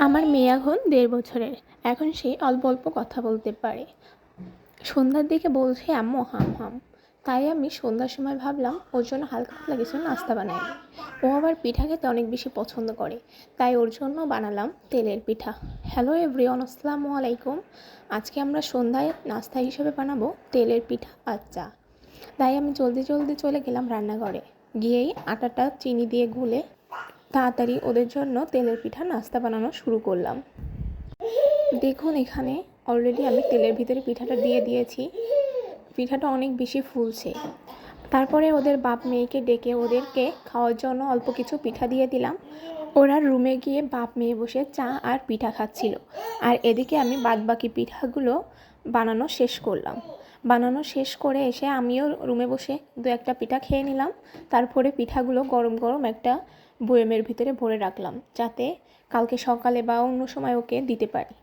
আমার মেয়ে এখন ১.৫ বছরের। এখন সে অল্প অল্প কথা বলতে পারে। সন্ধ্যার দিকে বলছে আম্মু হাম হাম। তাই আমি সন্ধ্যার সময় ভাবলাম ওর জন্য হালকা পাতলা কিছু নাস্তা বানাই। ও আবার পিঠা খেতে অনেক বেশি পছন্দ করে, তাই ওর জন্য বানালাম তেলের পিঠা। হ্যালো এভরিওয়ান, আসসালামু আলাইকুম। আজকে আমরা সন্ধ্যায় নাস্তা হিসেবে বানাবো তেলের পিঠা আর চা। তাই আমি জলদি জলদি চলে গেলাম রান্নাঘরে। গিয়েই আটাটা চিনি দিয়ে গুলে তাড়াতাড়ি ওদের জন্য তেলের পিঠা নাস্তা বানানো শুরু করলাম। দেখুন, এখানে অলরেডি আমি তেলের ভিতরে পিঠাটা দিয়ে দিয়েছি। পিঠাটা অনেক বেশি ফুলছে। তারপরে ওদের বাপ মেয়েকে ডেকে ওদেরকে খাওয়ার জন্য অল্প কিছু পিঠা দিয়ে দিলাম। ওরা রুমে গিয়ে বাপ মেয়ে বসে চা আর পিঠা খাচ্ছিল, আর এদিকে আমি বাদবাকি পিঠাগুলো বানানো শেষ করলাম। বানানো শেষ করে এসে আমিও রুমে বসে ২-১টা পিঠা খেয়ে নিলাম। তারপরে পিঠাগুলো গরম গরম একটা বয়ামের ভিতরে ভরে রাখলাম, যাতে কালকে সকালে বা অন্য সময় ওকে দিতে পারি।